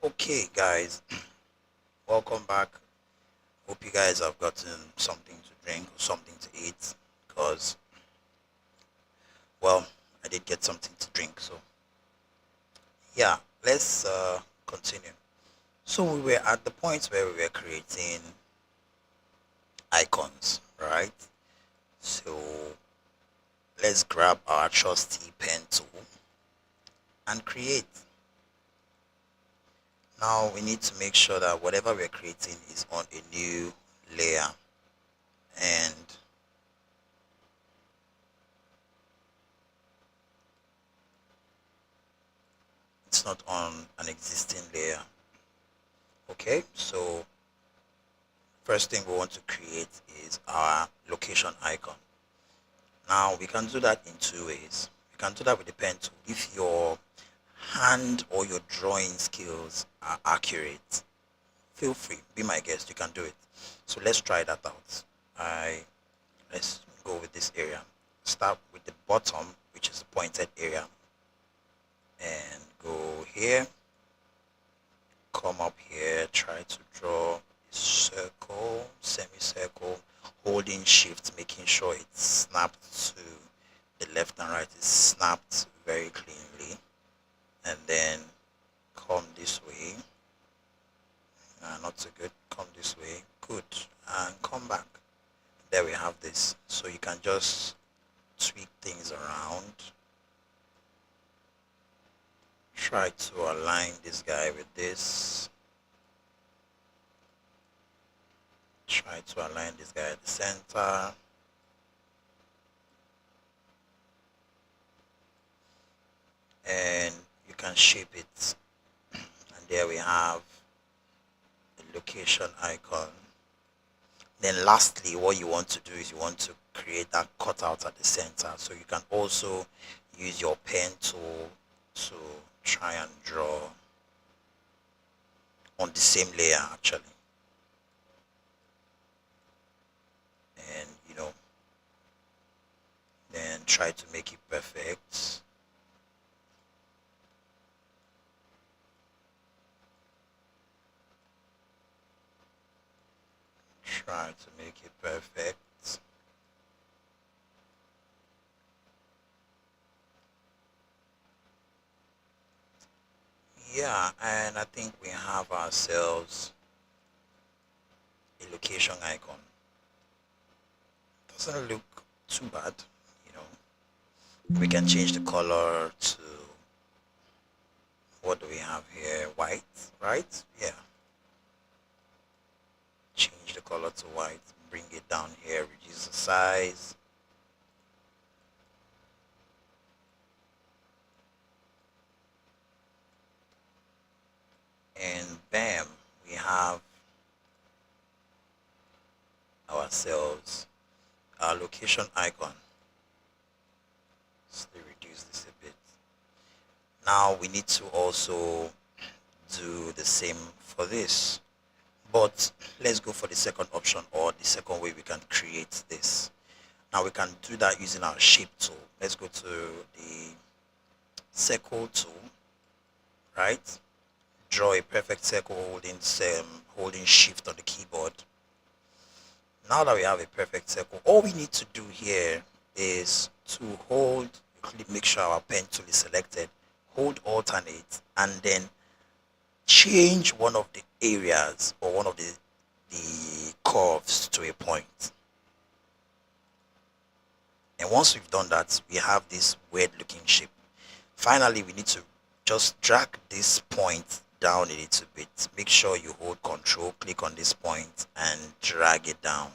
Okay, guys, welcome back. Hope you guys have gotten something to drink or something to eat because, well, I did get something to drink. So, yeah, let's continue. So, we were at the point where we were creating icons, right? So, let's grab our trusty pen tool and create. Now, we need to make sure that whatever we're creating is on a new layer and it's not on an existing layer. Okay, so first thing we want to create is our location icon. Now we can do that in two ways. You can do that with the pen tool. If your hand or your drawing skills are accurate, feel free, be my guest, you can do it. So let's try that out. I Let's go with this area. Start with the bottom, which is the pointed area, and go here. Come up here, try to draw a circle, semicircle, holding shift, making sure it's snapped to the left and right is snapped very cleanly, and then come this way. Not so good. Come this way. Good. And come back. There we have this. So you can just tweak things around. Try to align this guy with this. Try to align this guy at the center. And you can shape it. And there we have the location icon. Then lastly, what you want to do is you want to create that cutout at the center. So you can also use your pen tool to try and draw on the same layer actually. And then try to make it perfect. Try to make it perfect. Yeah, and I think we have ourselves a location icon. Doesn't look too bad, you know. We can change the color to, what do we have here? White, right? Yeah. Change the color to white, bring it down here, reduce the size. And bam, we have ourselves our location icon. Let's reduce this a bit. Now we need to also do the same for this, but let's go for the second option, or the second way we can create this. Now we can do that using our shape tool. Let's go to the circle tool, right? Draw a perfect circle holding shift on the keyboard. Now that we have a perfect circle, all we need to do here is to make sure our pen tool is selected, hold alternate, and then change one of the areas or one of the curves to a point. And once we've done that, we have this weird looking shape. Finally, we need to just drag this point down a little bit. Make sure you hold control, click on this point and drag it down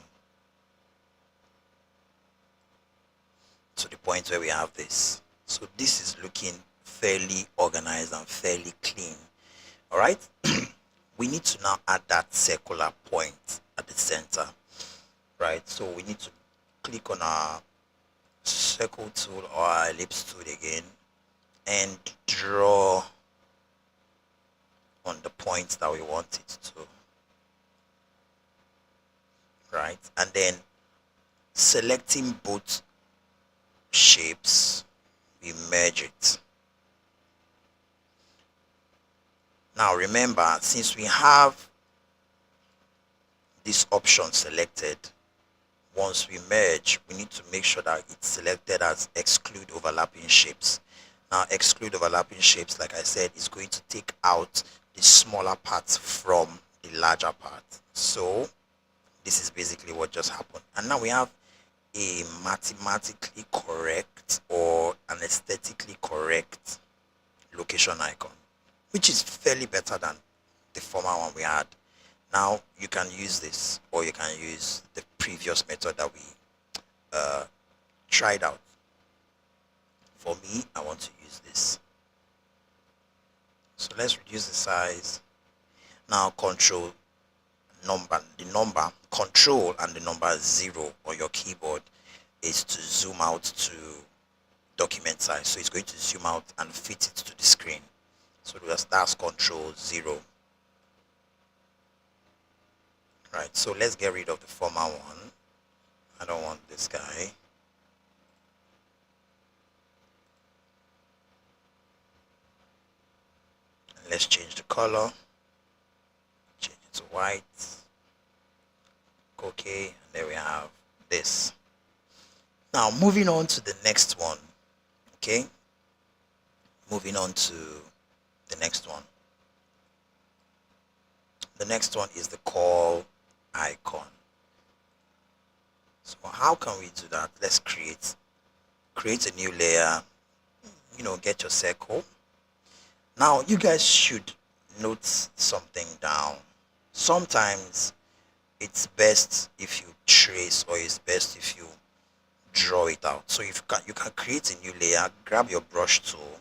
to the point where we have this. So this is looking fairly organized and fairly clean. All right. We need to now add that circular point at the center, right? So we need to click on our circle tool or our ellipse tool again and draw on the point that we want it to, right? And then selecting both shapes, we merge it. Now remember, since we have this option selected, once we merge, we need to make sure that it's selected as exclude overlapping shapes. Now exclude overlapping shapes, like I said, is going to take out the smaller parts from the larger part. So this is basically what just happened. And now we have a mathematically correct or an aesthetically correct location icon, which is fairly better than the former one we had. Now you can use this, or you can use the previous method that we tried out. For me, I want to use this. So let's reduce the size. Now control control and the number 0 on your keyboard is to zoom out to document size. So it's going to zoom out and fit it to the screen. So that's control 0. Right, so let's get rid of the former one. I don't want this guy. And let's change the color. Change it to white. Okay, and there we have this. Now moving on to the next one. Okay, moving on to the next one. The next one is the call icon. So how can we do that? Let's create a new layer. Get your circle. Now you guys should note something down. Sometimes it's best if you trace, or it's best if you draw it out. So if you can create a new layer, grab your brush tool,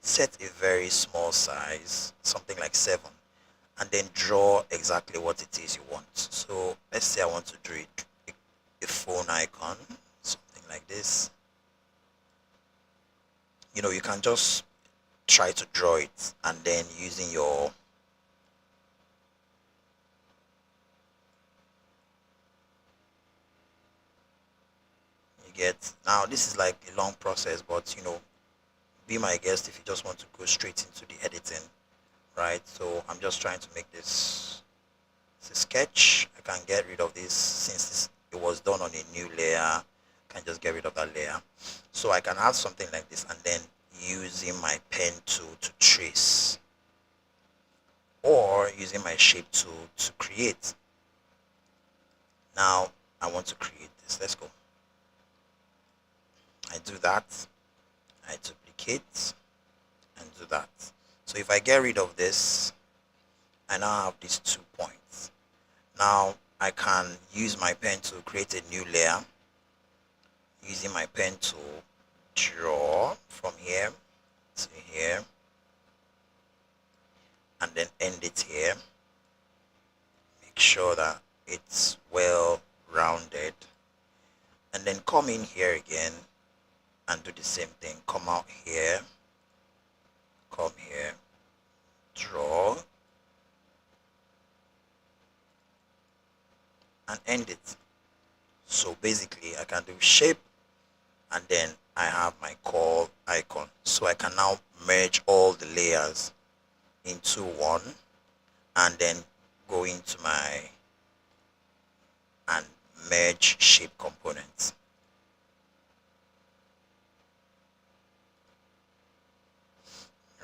set a very small size, something like 7, and then draw exactly what it is you want. So let's say I want to draw a phone icon, something like this. You can just try to draw it, and then using your now this is like a long process, but be my guest if you just want to go straight into the editing. Right, so I'm just trying to make this a sketch. I can get rid of this since it was done on a new layer. I can just get rid of that layer. So I can add something like this, and then using my pen tool to trace, or using my shape tool to create. Now I want to create this. Let's go. I do that. I duplicate and do that. So if I get rid of this, I now have these 2 points. Now I can use my pen to create a new layer. Using my pen tool, draw from here to here, and then end it here. Make sure that it's well rounded, and then come in here again and do the same thing. Come out here, come here, draw, and end it. So basically I can do shape, and then I have my call icon. So I can now merge all the layers into one, and then go into my and merge shape components.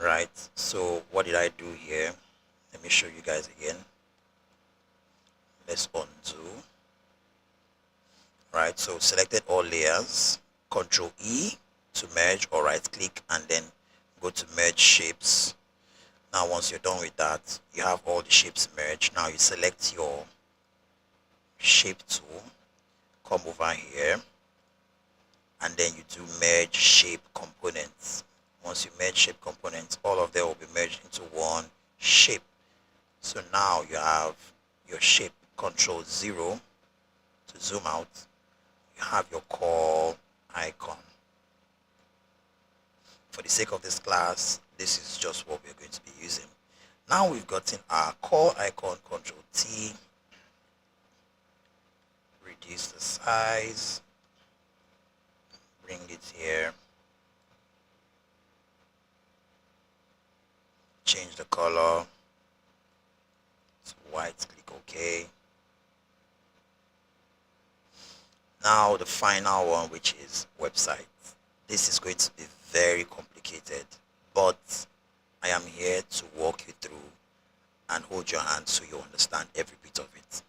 Right, so what did I do here? Let me show you guys again. Let's undo. Right, so selected all layers, Control E to merge, or right click and then go to merge shapes. Now once you're done with that, you have all the shapes merged. Now you select your shape tool, come over here, and then you do merge shape components. Once you merge shape components, all of them will be merged into one shape. So now you have your shape. Control 0 to zoom out. You have your call icon. For the sake of this class, this is just what we're going to be using. Now we've gotten our call icon. Control T, reduce the size, bring it here, change the color, White, click OK. Now the final one, which is website. This is going to be very complicated, but I am here to walk you through and hold your hand so you understand every bit of it.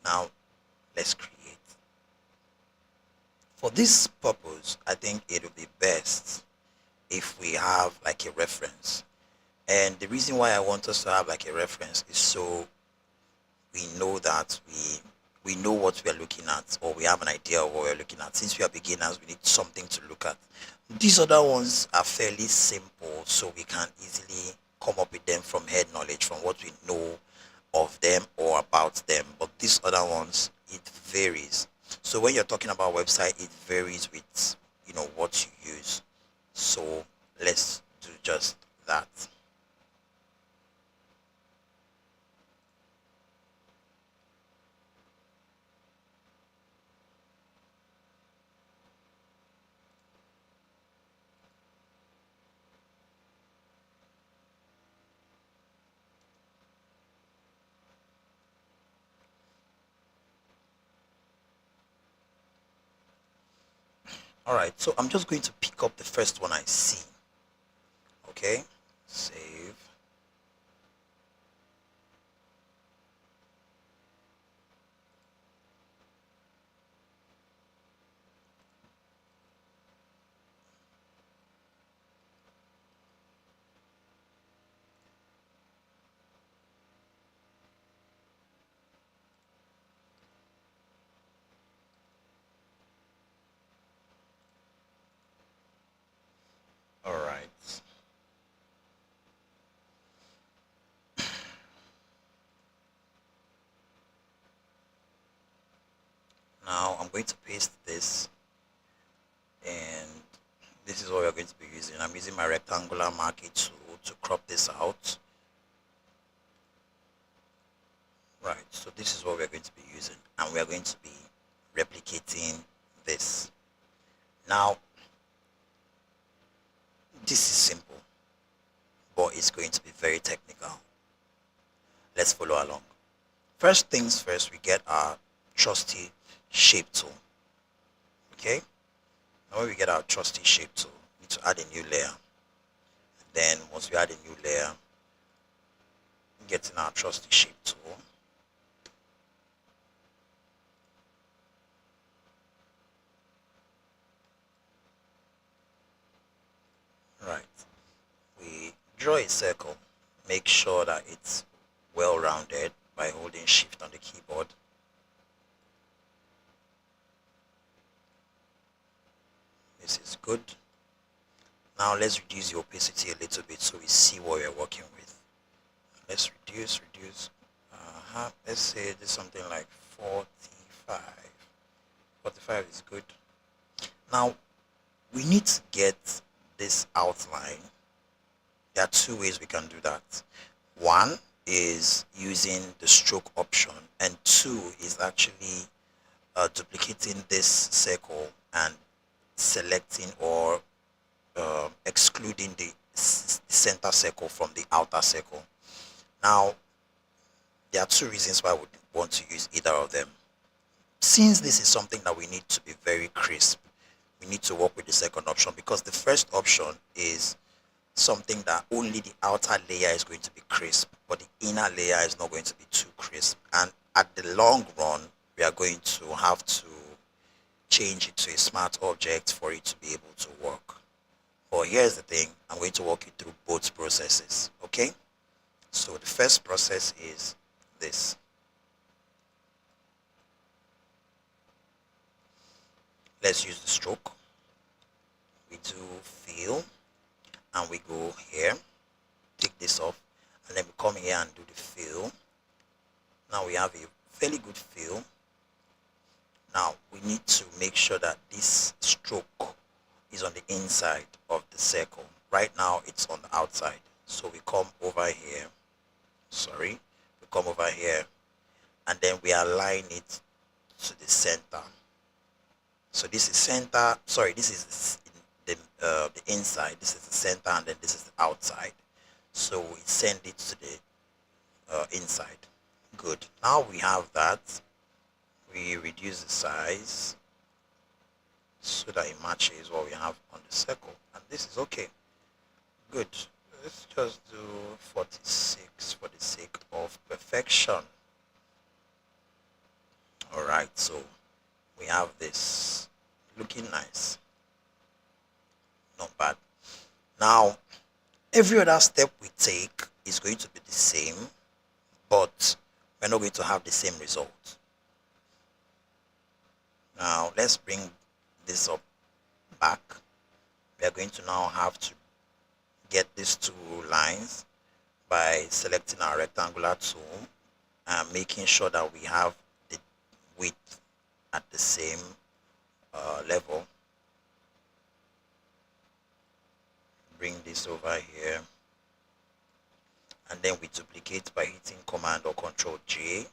Now, let's create. For this purpose, I think it would be best if we have like a reference. And the reason why I want us to have like a reference is so we know that we know what we are looking at, or we have an idea of what we're looking at. Since we are beginners, we need something to look at. These other ones are fairly simple, so we can easily come up with them from head knowledge, from what we know of them or about them. But these other ones, it varies. So when you're talking about website, it varies with what you use. So let's do just that. All right, so I'm just going to pick up the first one I see. Okay, save. All right. Now I'm going to paste this, and this is what we're going to be using. I'm using my rectangular marquee tool to crop this out. Right, so this is what we're going to be using, and we are going to be replicating this. Now, this is simple, but it's going to be very technical. Let's follow along. First things first, we get our trusty shape tool. Okay, now when we get our trusty shape tool, we need to add a new layer. Then once we add a new layer, getting our trusty shape tool. Right, we draw a circle. Make sure that it's well rounded by holding shift on the keyboard. This is good. Now let's reduce the opacity a little bit so we see what we're working with. Let's reduce. Let's say this something like 45. 45 is good. Now we need to get this outline. There are two ways we can do that. One is using the stroke option, and two is actually duplicating this circle and selecting or excluding the center circle from the outer circle. Now, there are two reasons why I would want to use either of them. Since this is something that we need to be very crisp, we need to work with the second option, because the first option is something that only the outer layer is going to be crisp, but the inner layer is not going to be too crisp. And at the long run, we are going to have to change it to a smart object for it to be able to work. But here's the thing, I'm going to walk you through both processes, okay? So the first process is this. Let's use the stroke. We do fill, and we go here, take this off, and then we come here and do the fill. Now we have a fairly good fill. Now we need to make sure that this stroke is on the inside of the circle. Right now it's on the outside. So we come over here, we come over here, and then we align it to the center. So this is center, this is the inside, this is the center, and then this is the outside. So we send it to the inside. Good. Now we have that. We reduce the size so that it matches what we have on the circle. And this is okay. Good. Let's just do 46 for the sake of perfection. Alright, so we have this looking nice. Not bad. Now, every other step we take is going to be the same, but we're not going to have the same result. Now, let's bring this up back. We are going to now have to get these two lines by selecting our rectangular tool and making sure that we have the width at the same level. Bring this over here, and then we duplicate by hitting Command or Control J,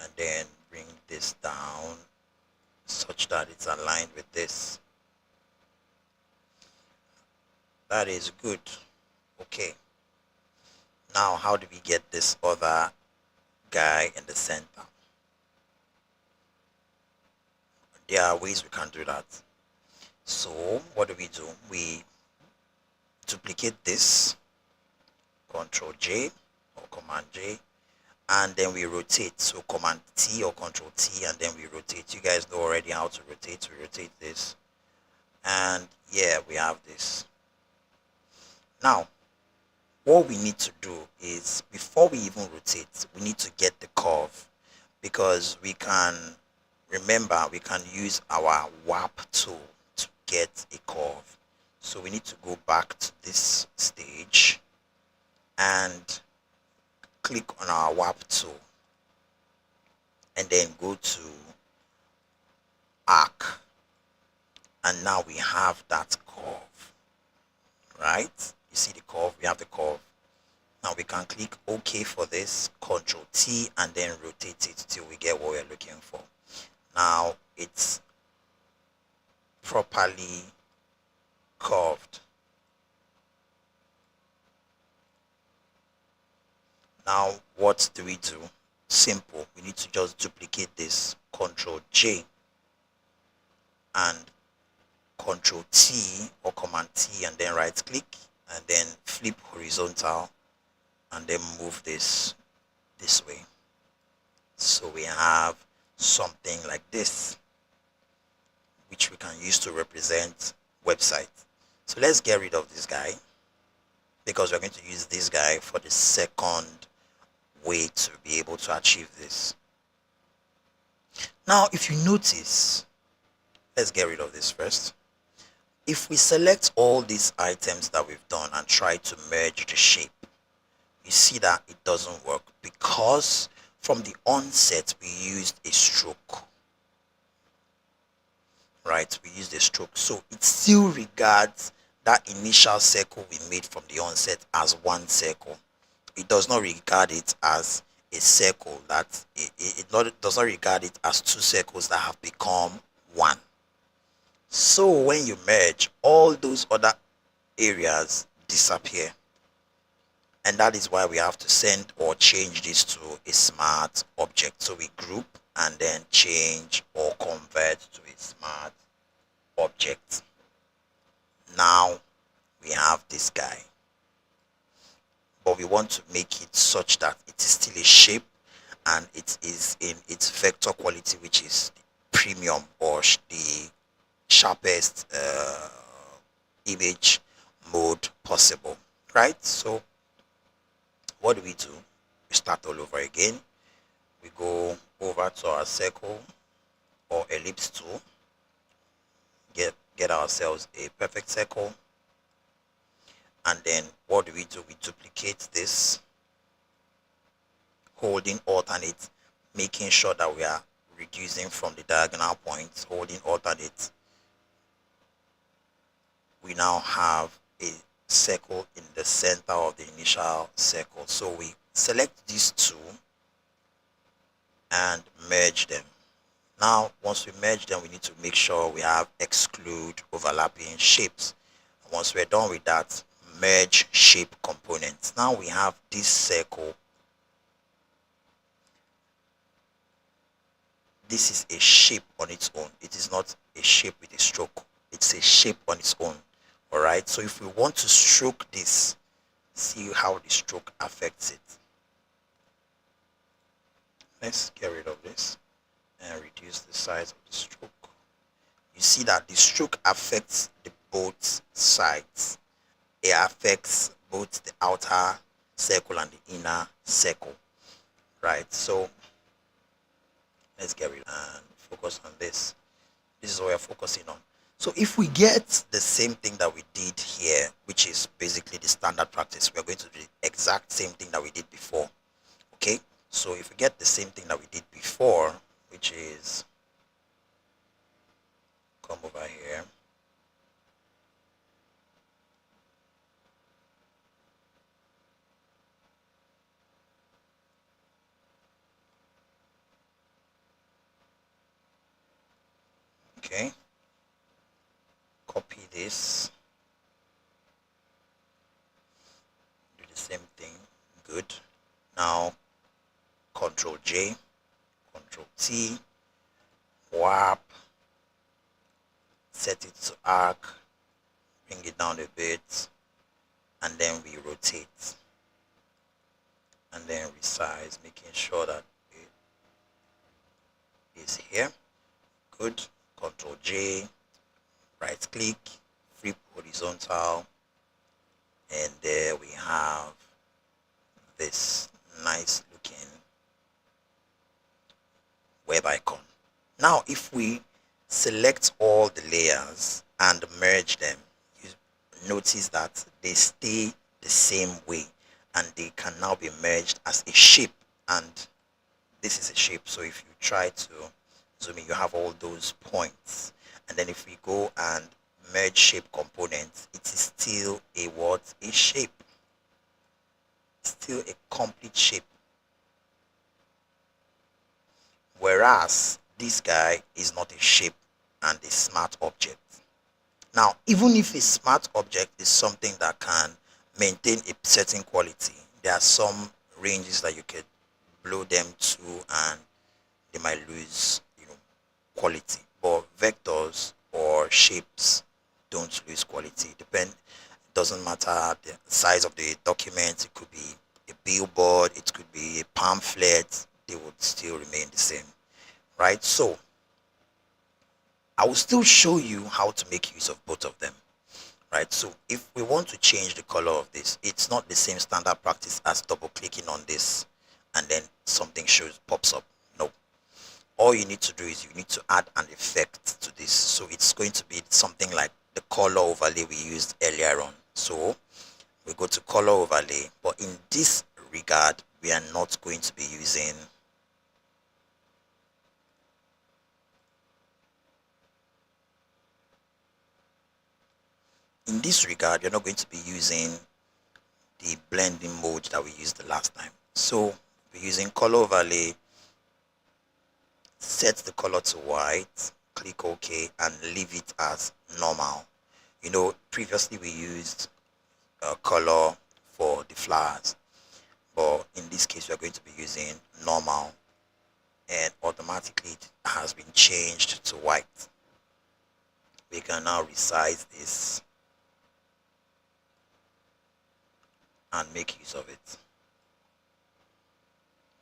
and then bring this down such that it's aligned with this. That is good. Okay. Now, how do we get this other guy in the center? There are ways we can do that. So, what do? We duplicate this, Control J or Command J, and then we rotate. So, Command T or Control T, and then we rotate. You guys know already how to rotate. We rotate this, and yeah, we have this. Now, what we need to do is, before we even rotate, we need to get the curve, because we can, remember, we can use our warp tool to get a curve. So we need to go back to this stage and click on our warp tool, and then go to arc, and now we have that curve, right? You see the curve, we have the curve. Now we can click OK for this, Control T, and then rotate it till we get what we're looking for. Now it's properly curved. Now what do? Simple. We need to just duplicate this, Control J and Control T or Command T, and then right click, and then flip horizontal, and then move this way. So we have something like this, which we can use to represent website. So let's get rid of this guy, because we're going to use this guy for the second way to be able to achieve this. Now, if you notice, let's get rid of this first. If we select all these items that we've done and try to merge the shape, you see that it doesn't work, because from the onset we used a stroke. Right, we used a stroke, so it still regards that initial circle we made from the onset as one circle. It does not regard it as a circle that does not regard it as two circles that have become one. So when you merge, all those other areas disappear, and that is why we have to send or change this to a smart object. So we group and then change or convert to a smart object. Now we have this guy, but we want to make it such that it is still a shape and it is in its vector quality, which is premium or the sharpest image mode possible, right? So what do? We start all over again. We go over to our circle or ellipse tool, get ourselves a perfect circle, and then what do? We duplicate this, holding alternate, making sure that we are reducing from the diagonal points, holding alternate. We now have a circle in the center of the initial circle. So we select these two and merge them. Now, once we merge them, we need to make sure we have exclude overlapping shapes. Once we're done with that, merge shape components. Now we have this circle this is a shape on its own. It is not a shape with a stroke. It's a shape on its own. All right. So if we want to stroke this, see how the stroke affects it. Let's get rid of this and reduce the size of the stroke. You see that the stroke affects the both sides. It affects both the outer circle and the inner circle. Right. So let's get rid and focus on this. This is what we're focusing on. So if we get the same thing that we did here, which is basically the standard practice, we're going to do the exact same thing that we did before. Okay, so if we get the same thing that we did before, which is, come over here, okay, copy this, do the same thing, good. Now Control J, Control T, warp, set it to arc, bring it down a bit, and then we rotate, and then resize, making sure that it is here. Good. Control J, right click, flip horizontal, and there we have this nice looking web icon. Now if we select all the layers and merge them, you notice that they stay the same way and they can now be merged as a shape, and this is a shape. So if you try to zoom in, you have all those points, and then if we go and merge shape components, it is still a what? A shape. Still a complete shape. Whereas this guy is not a shape and a smart object. Now, even if a smart object is something that can maintain a certain quality, there are some ranges that you could blow them to and they might lose, quality. But vectors or shapes don't lose quality. Doesn't matter the size of the document. It could be a billboard, it could be a pamphlet, they would still remain the same, right? So I will still show you how to make use of both of them, right? So if we want to change the color of this, it's not the same standard practice as double clicking on this and then something pops up. No, all you need to do is you need to add an effect to this. So it's going to be something like the color overlay we used earlier on. So we go to color overlay, but in this regard we are not going to be using you're not going to be using the blending mode that we used the last time. So we're using color overlay, set the color to white, click OK, and leave it as normal. Previously we used color for the flowers, but in this case we are going to be using normal, and automatically it has been changed to white. We can now resize this and make use of it.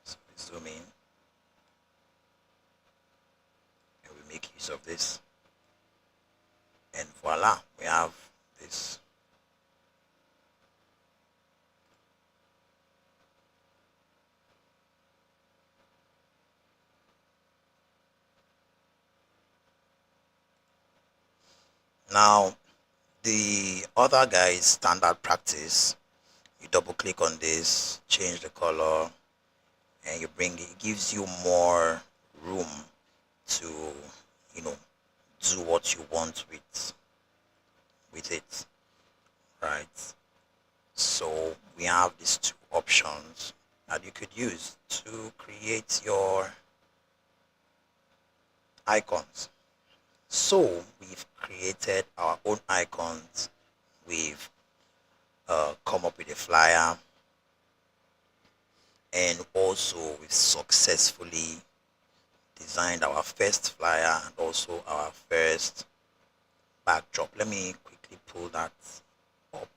So we zoom in and we make use of this, and voila, we have this. Now the other guy is standard practice. You double click on this, change the color, and it gives you more room to do what you want with it, right? So we have these two options that you could use to create your icons. So we've created our own icons. We've come up with a flyer, and also we've successfully designed our first flyer and also our first backdrop. Let me quickly pull that up.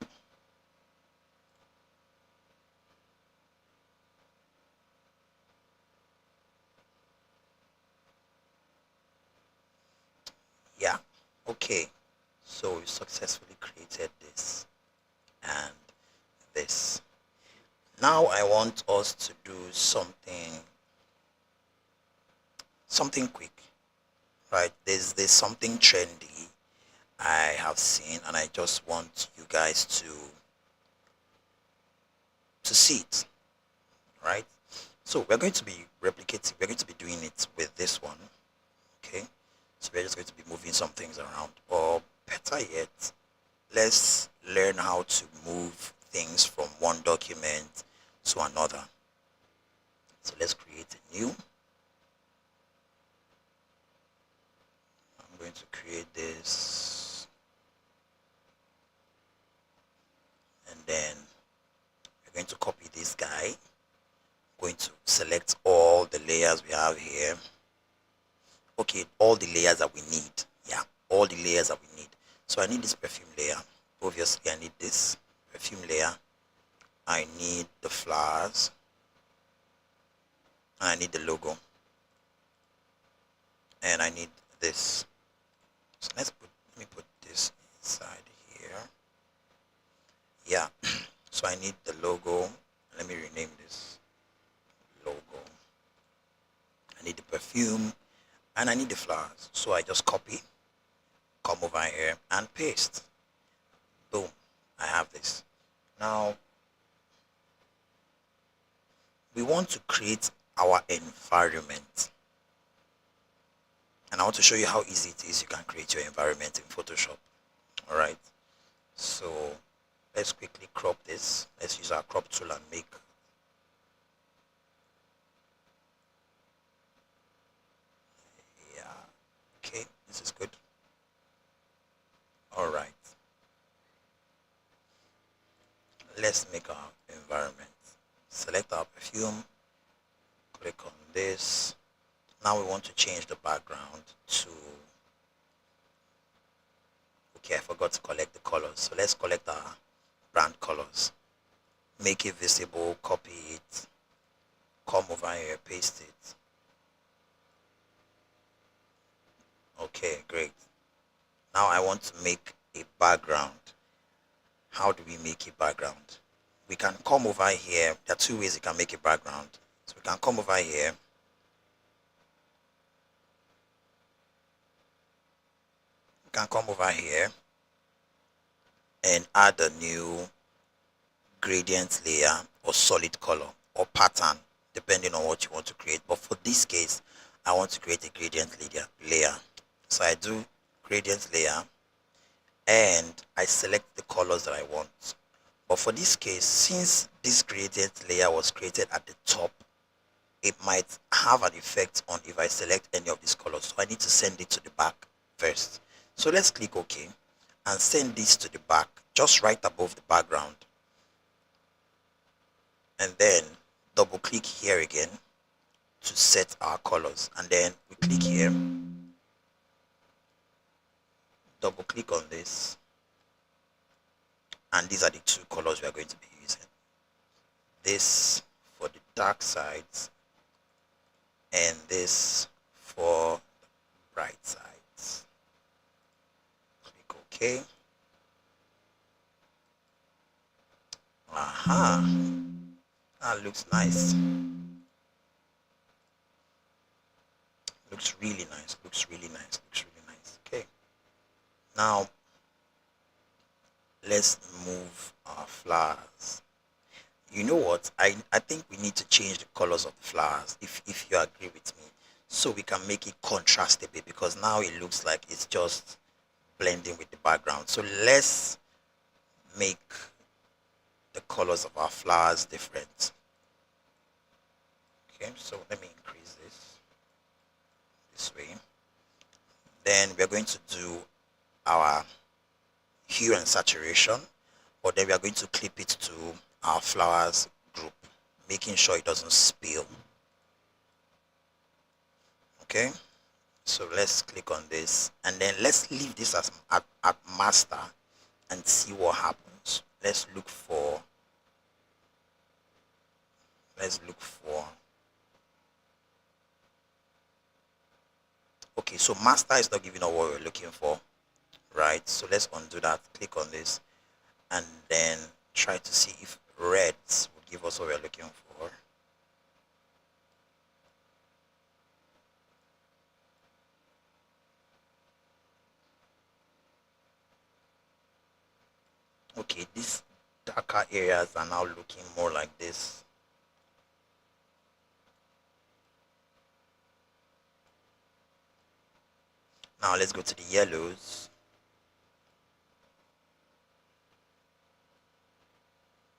Yeah, okay. So we successfully created this and this. Now I want us to do something quick, right? There's something trendy I have seen, and I just want you guys to see it, right? So we're going to be replicating. We're going to be doing it with this one, okay? So we're just going to be moving some things around, or better yet, let's learn how to move things from one document to another. So let's create a new. I'm going to create this, and then we're going to copy this guy. I'm going to select all the layers we have here. Okay, all the layers that we need. Yeah, all the layers that we need. So I need this perfume layer. Obviously, I need this perfume layer. I need the flowers. I need the logo. And I need this. So let me put this inside here. Yeah. So I need the logo. Let me rename this logo. I need the perfume and I need the flowers. So I just copy, come over here and paste. Boom. I have this. Now we want to create our environment. And I want to show you how easy it is. You can create your environment in Photoshop. All right. So let's quickly crop this. Let's use our crop tool and make. Yeah. Okay. This is good. All right. Let's make our environment. Select our perfume. Click on this. Now we want to change the background to. Okay, I forgot to collect the colors. So let's collect our brand colors. Make it visible, copy it, come over here, paste it. Okay, great. Now I want to make a background. How do we make a background? We can come over here. There are two ways you can make a background. So we can come over here. We can come over here and add a new gradient layer or solid color or pattern depending on what you want to create. But for this case, I want to create a gradient layer. So I do gradient layer and I select the colors that I want. But for this case, since this gradient layer was created at the top, it might have an effect on if I select any of these colors. So I need to send it to the back first. So let's click OK and send this to the back, just right above the background. And then double click here again to set our colors. And then we click here, double click on this. And these are the two colors we are going to be using. This for the dark sides and this for the bright sides. Click OK. Aha. That looks nice. Looks really nice. Looks really nice. Looks really nice. Okay. Now let's move our flowers. You know what? I think we need to change the colors of the flowers if you agree with me. So we can make it contrast a bit because now it looks like it's just blending with the background. So let's make the colors of our flowers different. Okay, so let me increase this way. Then we're going to do our hue and saturation, but then we are going to clip it to our flowers group, making sure it doesn't spill. Okay, so let's click on this, and then let's leave this as at master and see what happens. Let's look for okay, so master is not giving us what we're looking for, right? So let's undo that, click on this, and then try to see if reds would give us what we're looking for. Okay, these darker areas are now looking more like this. Now let's go to the yellows.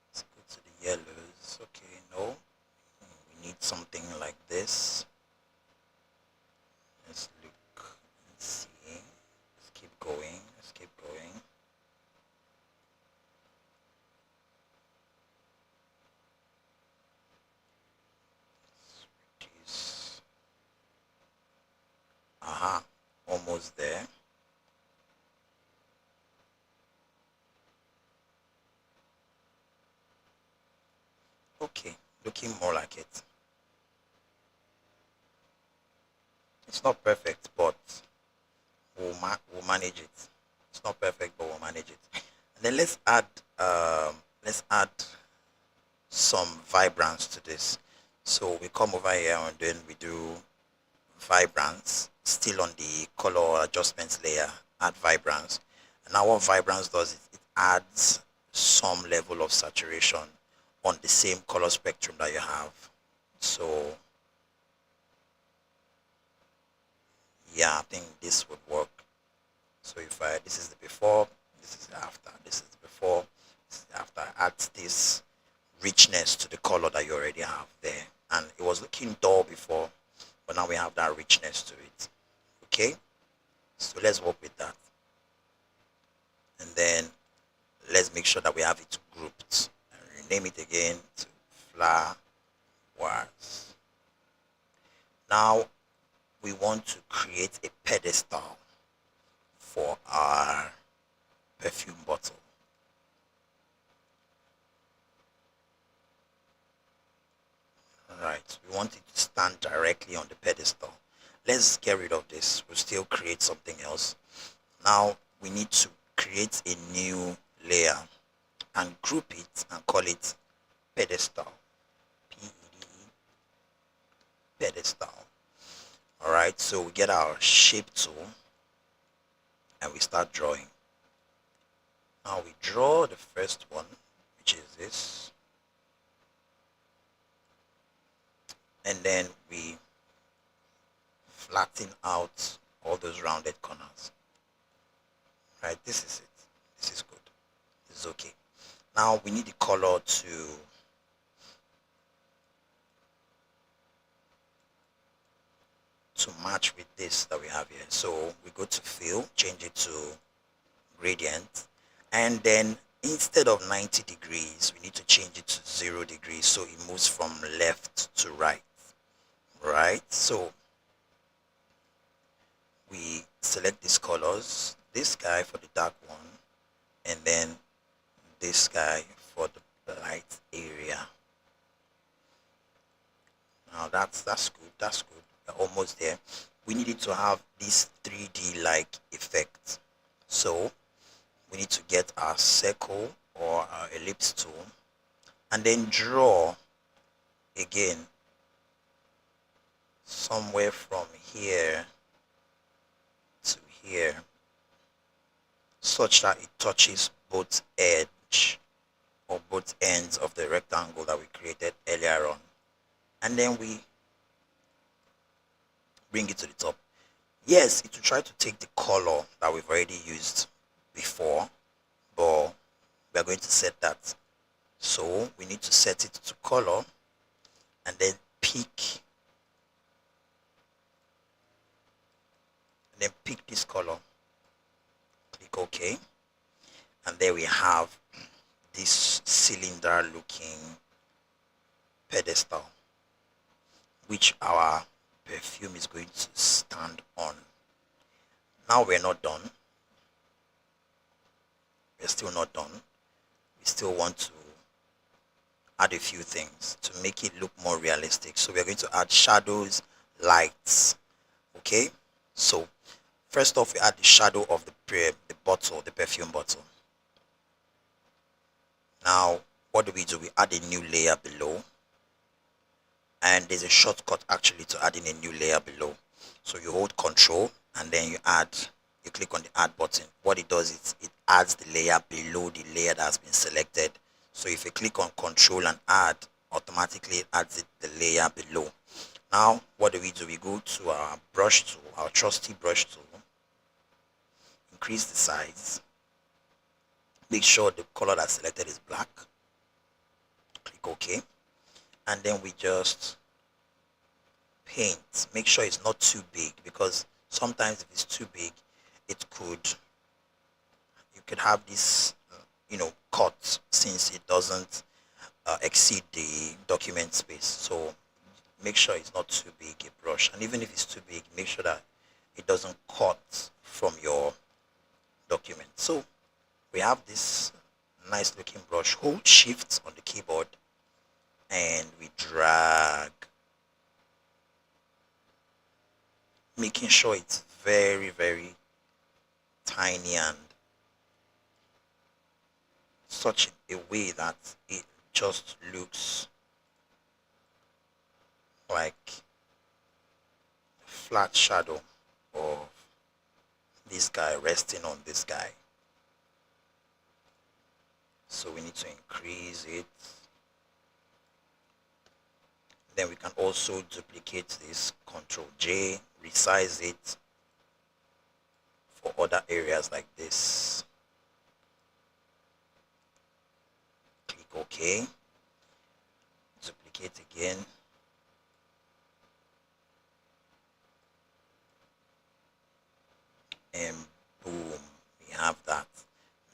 Let's go to the yellows. Okay, no, we need something like this. Let's look and see. Let's keep going. Let's keep going. Let's reduce. Aha, almost there. Okay, looking more like it. It's not perfect, but we'll manage it. It's not perfect, but we'll manage it. And then let's add some vibrance to this. So we come over here and then we do vibrance, still on the color adjustments layer, add vibrance. And now what vibrance does is it adds some level of saturation on the same color spectrum that you have. So yeah, I think this would work. So if this is the before, this is the after, this is the before, this is the after, adds this richness to the color that you already have there. And it was looking dull before, but now we have that richness to it. Okay, so let's work with that, and then let's make sure that we have it grouped and rename it again to flowers. Now we want to create a pedestal for our perfume bottle. Alright, we want it to stand directly on the pedestal. Let's get rid of this. We'll still create something else. Now we need to create a new layer and group it and call it pedestal. P-E-D-E, pedestal. Alright, so we get our shape tool and we start drawing. Now we draw the first one, which is this. And then we flatten out all those rounded corners. Right, this is it. This is good. This is okay. Now we need the color to match with this that we have here. So we go to fill, change it to gradient, and then instead of 90 degrees, we need to change it to 0 degrees so it moves from left to right. Right, so we select these colors, this guy for the dark one, and then this guy for the light area. Now that's good, we're almost there. We need it to have this 3D like effect, so we need to get our circle or our ellipse tool and then draw again somewhere from here to here such that it touches both edge or both ends of the rectangle that we created earlier on, and then we bring it to the top. Yes, it will try to take the color that we've already used before, but we are going to set that, so we need to set it to color and then pick this color, click OK, and there we have this cylinder looking pedestal which our perfume is going to turned on. Now we're not done. We're still not done. We still want to add a few things to make it look more realistic. So we're going to add shadows, lights. Okay, so first off, we add the shadow of the bottle, the perfume bottle. Now what do? We add a new layer below, and there's a shortcut actually to adding a new layer below. So you hold Control and then you click on the add button. What it does is it adds the layer below the layer that has been selected. So if you click on Control and add, automatically it adds the layer below. Now what do? We go to our brush tool, our trusty brush tool, increase the size, make sure the color that's selected is black, click OK, and then we just paint. Make sure it's not too big, because sometimes if it's too big, you could have this cut, since it doesn't exceed the document space. So make sure it's not too big a brush, and even if it's too big, make sure that it doesn't cut from your document. So we have this nice looking brush. Hold Shift on the keyboard and we drag, making sure it's very, very tiny and such a way that it just looks like a flat shadow of this guy resting on this guy. So we need to increase it. Then we can also duplicate this, Ctrl J, resize it for other areas like this. Click OK, duplicate again, and boom, we have that.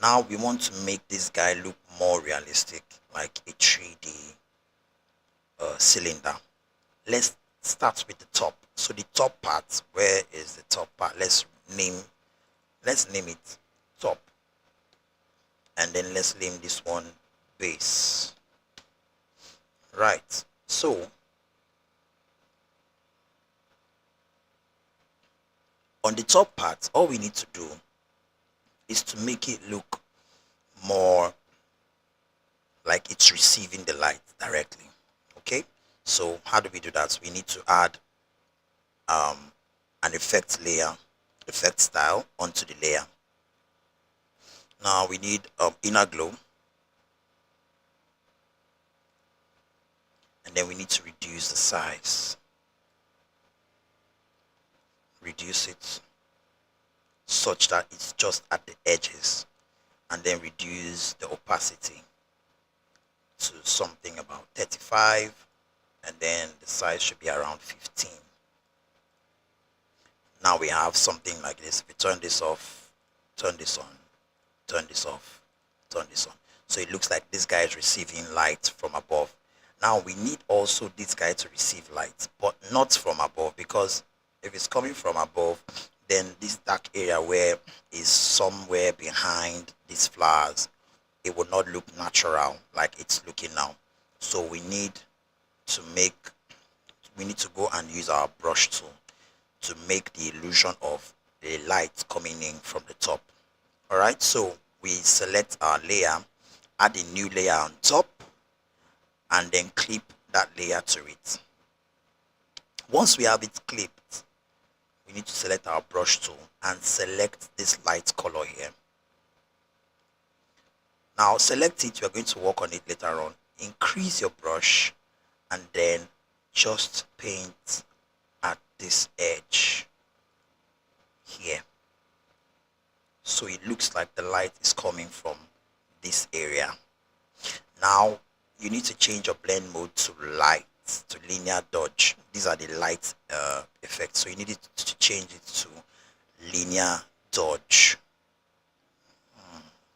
Now we want to make this guy look more realistic, like a 3D cylinder. Let's start with the top. So the top part, where is the top part? Let's name it top, and then let's name this one base. Right, so on the top part, all we need to do is to make it look more like it's receiving the light directly. Okay, so how do we do that? We need to add an effect layer, effect style onto the layer. Now we need inner glow, and then we need to reduce the size, reduce it such that it's just at the edges, and then reduce the opacity to something about 35, and then the size should be around 15. Now we have something like this. If we turn this off, turn this on, turn this off, turn this on, so it looks like this guy is receiving light from above. Now we need also this guy to receive light, but not from above, because if it's coming from above, then this dark area where is somewhere behind these flowers, it will not look natural like it's looking now. So we need to go and use our brush tool to make the illusion of the light coming in from the top. Alright, so we select our layer, add a new layer on top, and then clip that layer to it. Once we have it clipped, we need to select our brush tool and select this light color here. Now select it, we are going to work on it later on. Increase your brush and then just paint at this edge here, so it looks like the light is coming from this area. Now you need to change your blend mode to light, to linear dodge. These are the light effects, so you need to change it to linear dodge.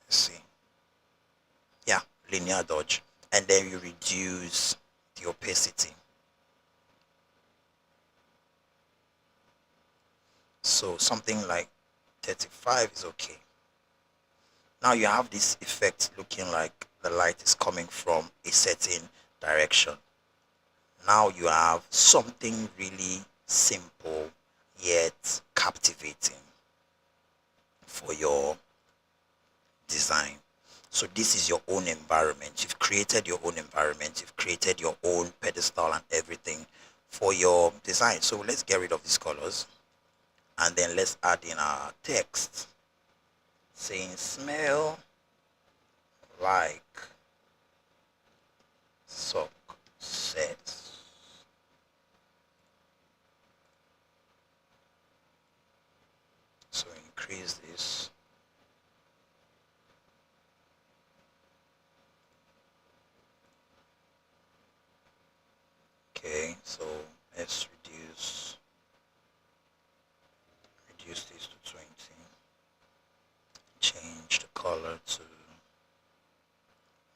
Let's see, yeah, linear dodge, and then you reduce the opacity. So something like 35 is okay. Now you have this effect looking like the light is coming from a certain direction. Now you have something really simple yet captivating for your design. So this is your own environment. You've created your own environment. You've created your own pedestal and everything for your design. So let's get rid of these colors and then let's add in our text saying smell like success. So increase this. Okay, so let's reduce this to 20. Change the color to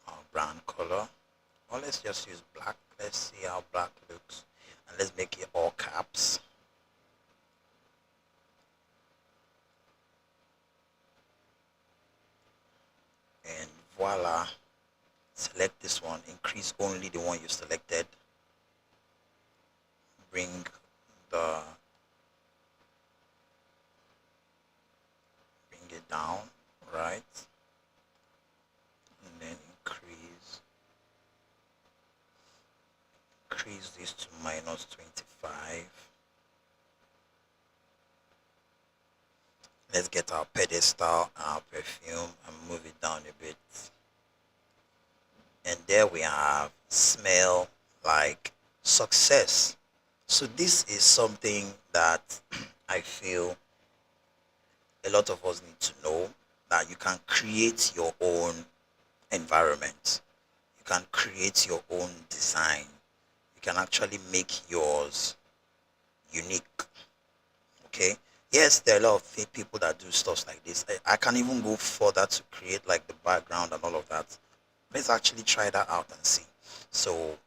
our brown color. Or let's just use black. Let's see how black looks. And let's make it all caps. And voila. Select this one. Increase only the one you selected. Bring it down, right? And then increase this to -25. Let's get our pedestal and our perfume and move it down a bit. And there we have smell like success. So this is something that I feel a lot of us need to know, that you can create your own environment. You can create your own design. You can actually make yours unique. Okay. Yes, there are a lot of fake people that do stuff like this. I can even go further to create like the background and all of that. Let's actually try that out and see. So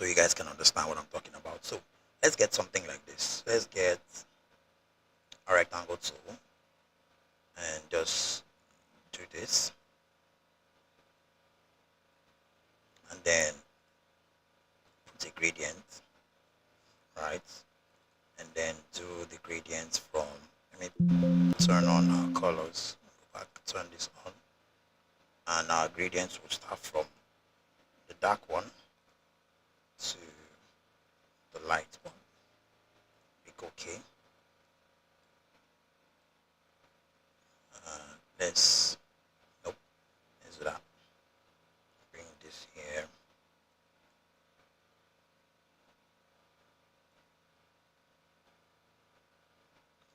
you guys can understand what I'm talking about. So let's get something like this. Let's get a rectangle tool and just do this. And then put a gradient, right? And then do the gradients from, let me turn on our colors. Go back, turn this on. And our gradients will start from the dark one to the light one. Click OK. Let's do that. Bring this here.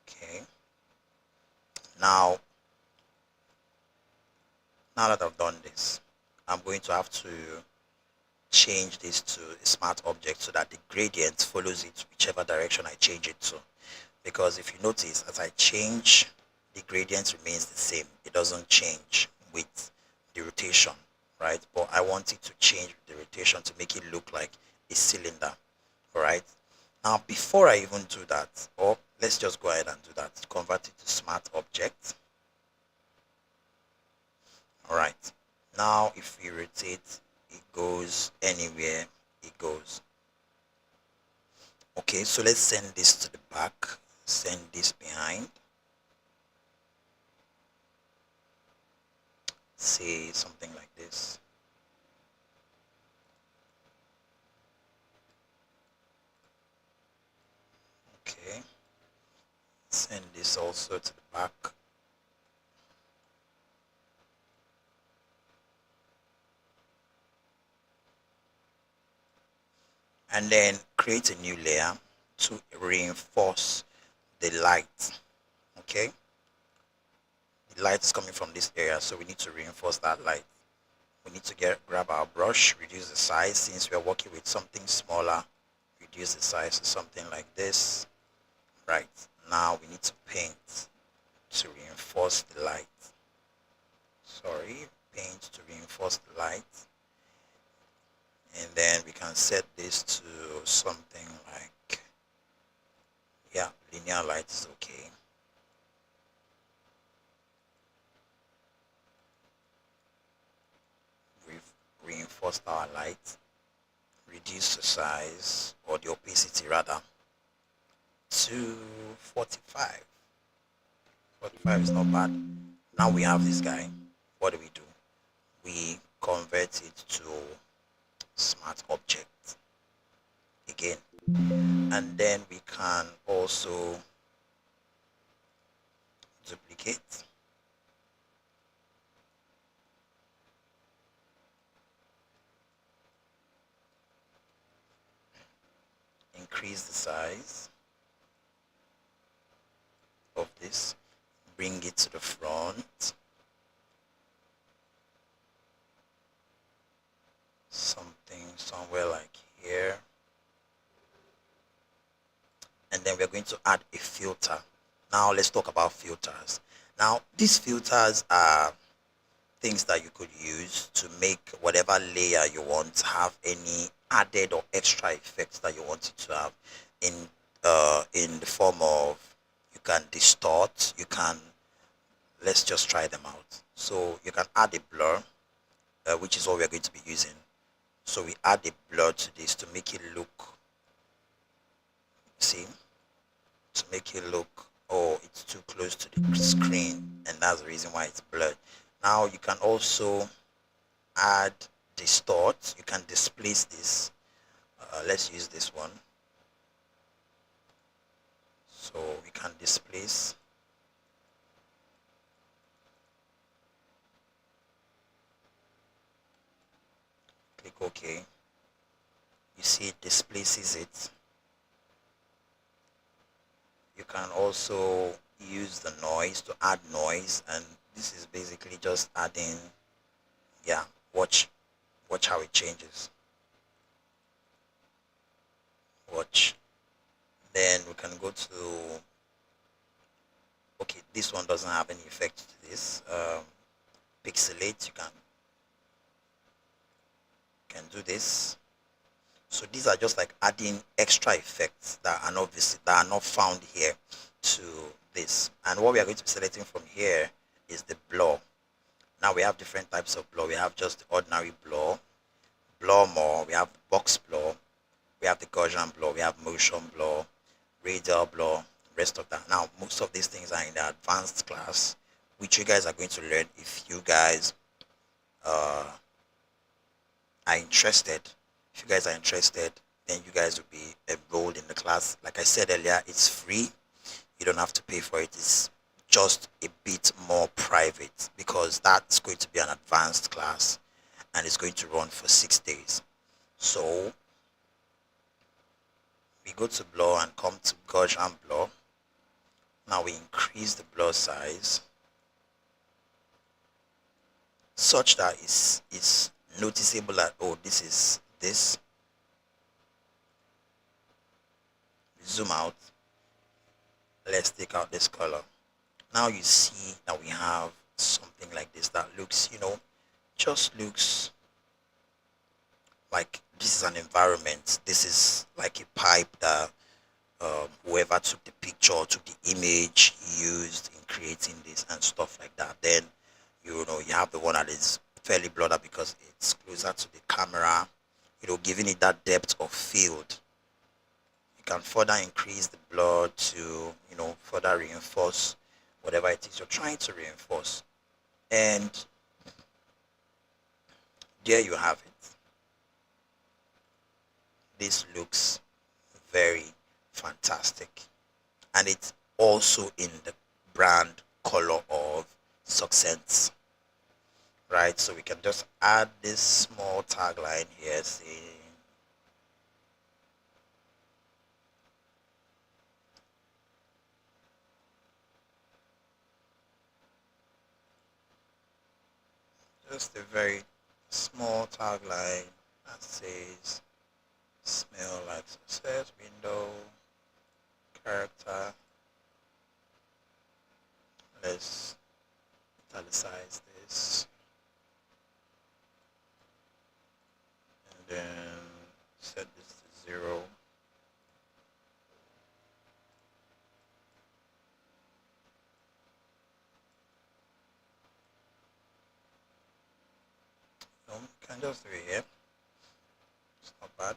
Okay. Now that I've done this, I'm going to have to change this to a smart object so that the gradient follows it whichever direction I change it to. Because if you notice, as I change, the gradient remains the same. It doesn't change with the rotation, right? But I want it to change with the rotation to make it look like a cylinder, all right? Now, before I even do that, or let's just go ahead and do that, convert it to smart object. All right. Now, if we rotate, it goes anywhere it goes. Okay, so let's send this to the back, send this behind. Say something like this. Okay. Send this also to the back. And then create a new layer to reinforce the light. Okay. The light is coming from this area, so we need to reinforce that light. We need to grab our brush, reduce the size. Since we are working with something smaller, reduce the size to something like this. Right, now we need to paint to reinforce the light. Paint to reinforce the light. And then we can set this to something like, yeah, linear linear light is okay. We've reinforced our light, reduce the size or the opacity rather to 45. 45 is not bad. Now we have this guy. What do? We convert it to smart object again, and then we can also duplicate, increase the size of this, bring it to the front, something somewhere like here, and then we're going to add a filter. Now let's talk about filters. Now these filters are things that you could use to make whatever layer you want have any added or extra effects that you want it to have in the form of, you can distort, you can, let's just try them out. So you can add a blur, which is what we're going to be using. So we add a blur to this to make it look, see, to make it look, oh, it's too close to the screen, and that's the reason why it's blurred. Now you can also add distort. You can displace this. Let's use this one. So we can displace. Click OK. You see it displaces it. You can also use the noise to add noise, and this is basically just adding, yeah, watch how it changes. Watch. Then we can go to, okay, this one doesn't have any effect to this. Pixelate, you can do this. So these are just like adding extra effects that are not found here to this. And what we are going to be selecting from here is the blur. Now we have different types of blur. We have just the ordinary blur, blur more, we have box blur, we have the Gaussian blur, we have motion blur, radial blur, rest of that. Now most of these things are in the advanced class, which you guys are going to learn if you guys are interested. If you guys are interested, then you guys will be enrolled in the class. Like I said earlier, it's free. You don't have to pay for it. It's just a bit more private because that's going to be an advanced class and it's going to run for 6 days. So we go to blur and come to Gaussian blur. Now we increase the blur size such that it's noticeable that, oh, this is this. Zoom out. Let's take out this color. Now you see that we have something like this that looks, just looks like this is an environment. This is like a pipe that whoever took the picture, took the image, used in creating this and stuff like that. Then you have the one that is fairly blurred out because it's closer to the camera, giving it that depth of field. You can further increase the blur to further reinforce whatever it is you're trying to reinforce. And there you have it. This looks very fantastic, and it's also in the brand color of Success, right? So we can just add this small tagline here saying just a very small tagline that says smell like success, window, character. Let's italicize this and then set this to 0. can just do it here. It's not bad.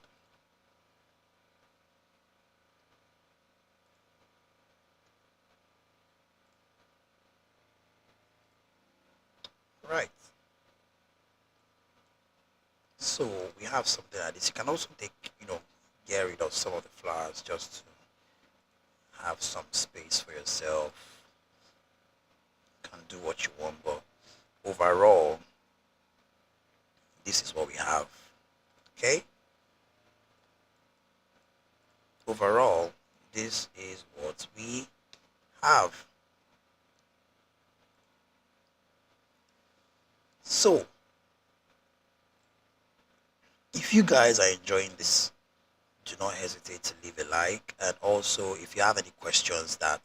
Right. So we have something like this. You can also take, get rid of some of the flowers just to have some space for yourself. Can do what you want, but overall, this is what we have. Okay? Overall, this is what we have. So, if you guys are enjoying this, do not hesitate to leave a like. And also, if you have any questions that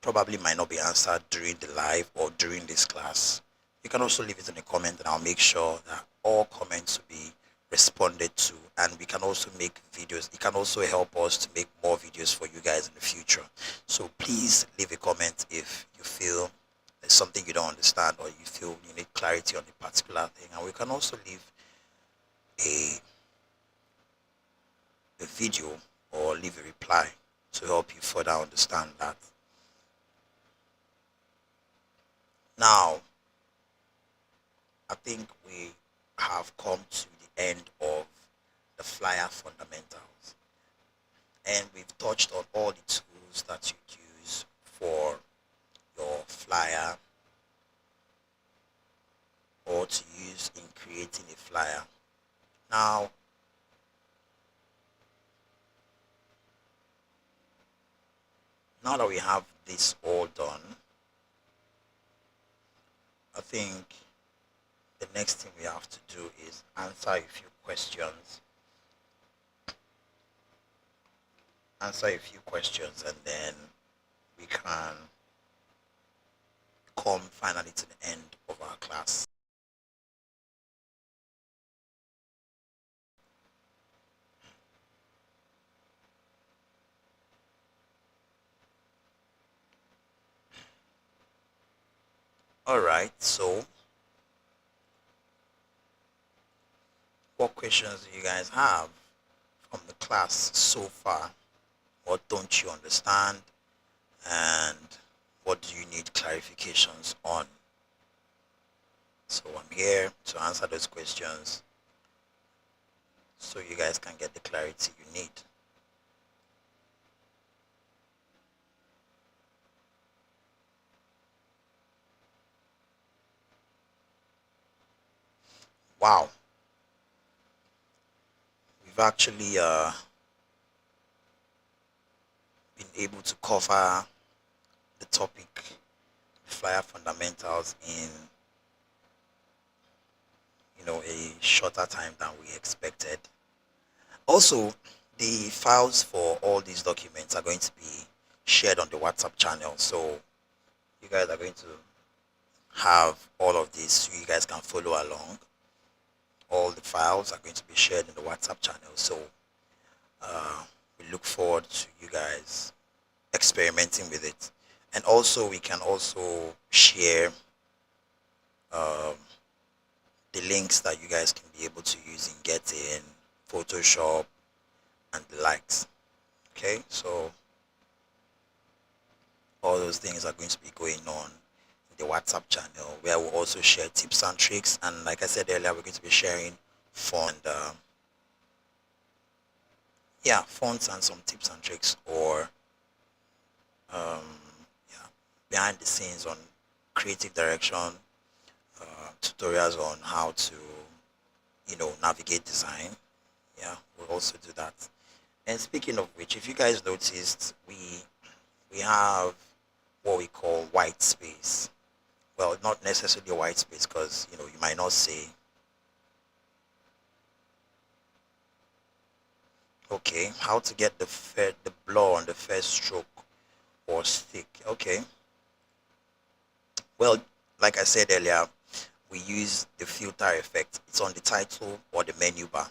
probably might not be answered during the live or during this class, you can also leave it in a comment and I'll make sure that all comments will be responded to, and we can also make videos. It can also help us to make more videos for you guys in the future. So please leave a comment if you feel there's something you don't understand or you feel you need clarity on a particular thing, and we can also leave a video or leave a reply to help you further understand that. Now, I think we have come to the end of the flyer fundamentals, and we've touched on all the tools that you use for your flyer or to use in creating a flyer. Now, now that we have this all done, I think the next thing we have to do is answer a few questions. And then we can come finally to the end of our class. Alright, so what questions do you guys have from the class so far? What don't you understand? And what do you need clarifications on? So I'm here to answer those questions so you guys can get the clarity you need. Wow. We've actually been able to cover the topic flyer fundamentals in a shorter time than we expected. Also, the files for all these documents are going to be shared on the WhatsApp channel, so you guys are going to have all of this so you guys can follow along. All the files are going to be shared in the WhatsApp channel, so we look forward to you guys experimenting with it. And also, we can also share the links that you guys can be able to use in Getting, Photoshop, and the likes. Okay, so all those things are going to be going on in the WhatsApp channel, where we'll also share tips and tricks. And like I said earlier, we're going to be sharing fun and fonts and some tips and tricks, or um, yeah, behind the scenes on creative direction, tutorials on how to navigate design. Yeah, we'll also do that. And speaking of which, if you guys noticed, we have what we call white space. Well, not necessarily a white space, because you might not say, okay, how to get the blur on the first stroke or stick. Okay, well, like I said earlier, we use the filter effect. It's on the title or the menu bar.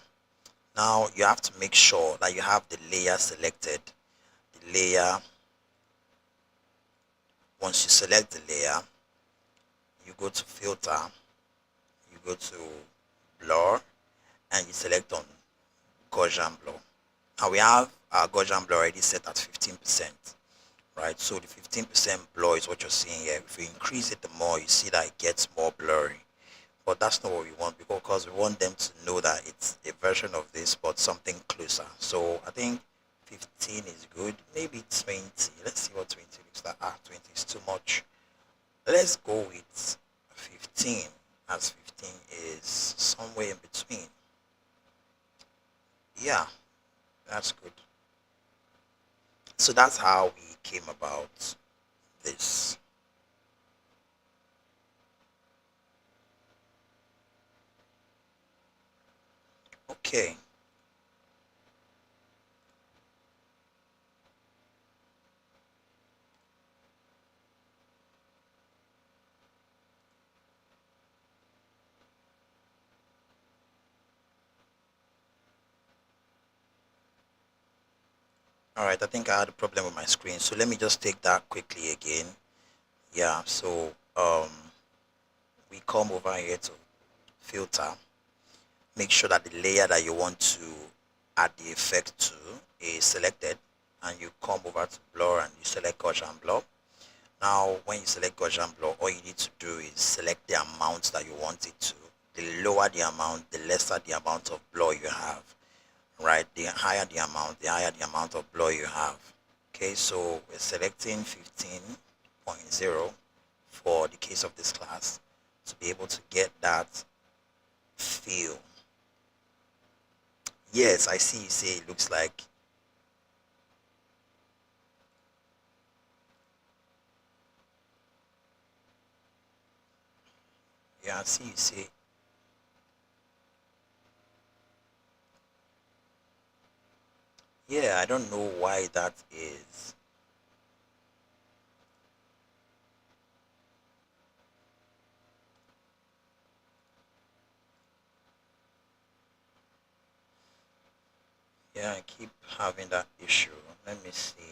Now you have to make sure that you have the layer selected. The layer, once you select the layer, you go to filter, you go to blur, and you select on Gaussian blur. Now we have our Gaussian blur already set at 15%, right? So the 15% blur is what you're seeing here. If you increase it the more, you see that it gets more blurry. But that's not what we want, because we want them to know that it's a version of this but something closer. So I think 15 is good, maybe 20. Let's see what 20 looks like. 20 is too much. Let's go with 15, as 15 is somewhere in between. Yeah, that's good. So that's how we came about this. Okay. All right, I think I had a problem with my screen, so let me just take that quickly again. Yeah, so we come over here to filter, make sure that the layer that you want to add the effect to is selected, and you come over to blur and you select Gaussian blur. Now when you select Gaussian blur, all you need to do is select the amount that you want it to. The lower the amount, the lesser the amount of blur you have, right? The higher the amount, the higher the amount of blur you have. Okay, so we're selecting 15.0 for the case of this class to be able to get that feel. Yes, I see you say it looks like. Yeah, I see you say. Yeah, I don't know why that is. Yeah, I keep having that issue. Let me see.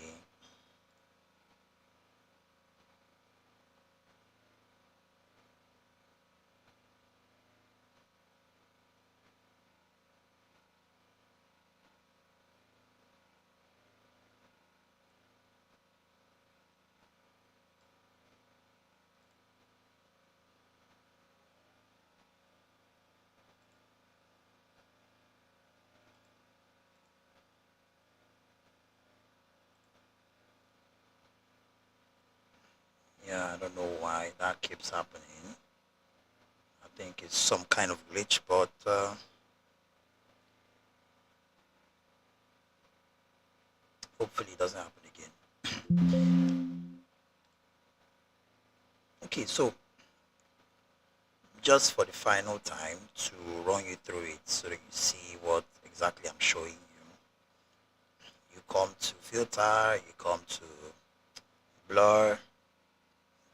Yeah, I don't know why that keeps happening. I think it's some kind of glitch, but hopefully it doesn't happen again. Okay, so just for the final time to run you through it so that you see what exactly I'm showing you. You come to filter, you come to blur,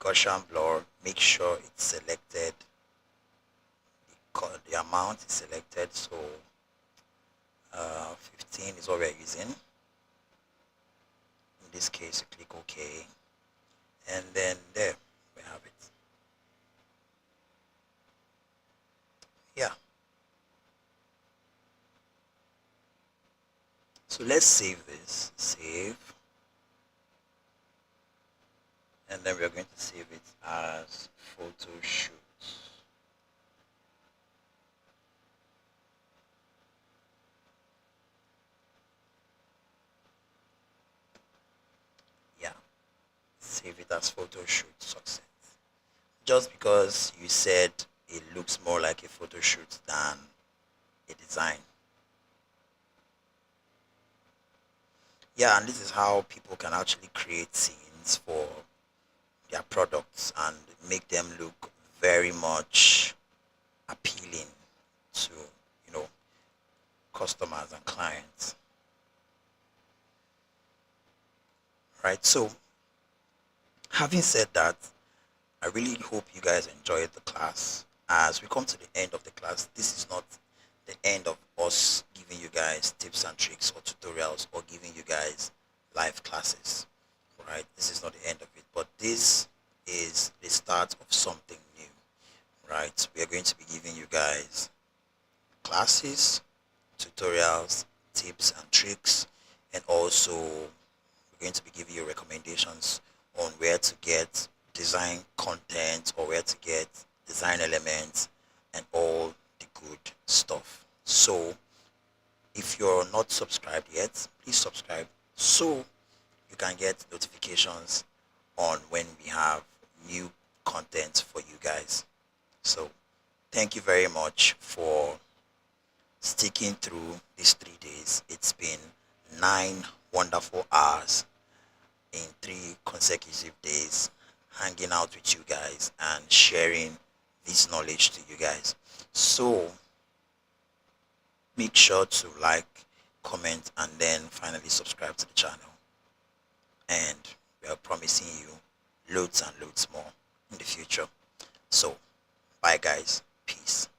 Gaussian blur, make sure it's selected, the amount is selected, so 15 is what we're using. In this case, you click OK, and then there we have it. Yeah. So let's save this. Save. And then we're going to save it as photo shoot. Yeah. Save it as photo shoot success. Just because you said it looks more like a photo shoot than a design. Yeah, and this is how people can actually create scenes for their products and make them look very much appealing to, you know, customers and clients. Right? So, having said that, I really hope you guys enjoyed the class. As we come to the end of the class, this is not the end of us giving you guys tips and tricks or tutorials or giving you guys live classes. Right? This is not the end of it, but this is the start of something new. Right? We are going to be giving you guys classes, tutorials, tips and tricks, and also we're going to be giving you recommendations on where to get design content or where to get design elements and all the good stuff. So if you're not subscribed yet, please subscribe so you can get notifications on when we have new content for you guys. So thank you very much for sticking through these 3 days. It's been 9 wonderful hours in 3 consecutive days hanging out with you guys and sharing this knowledge to you guys. So make sure to like, comment, and then finally subscribe to the channel. And we are promising you loads and loads more in the future. So bye guys, peace.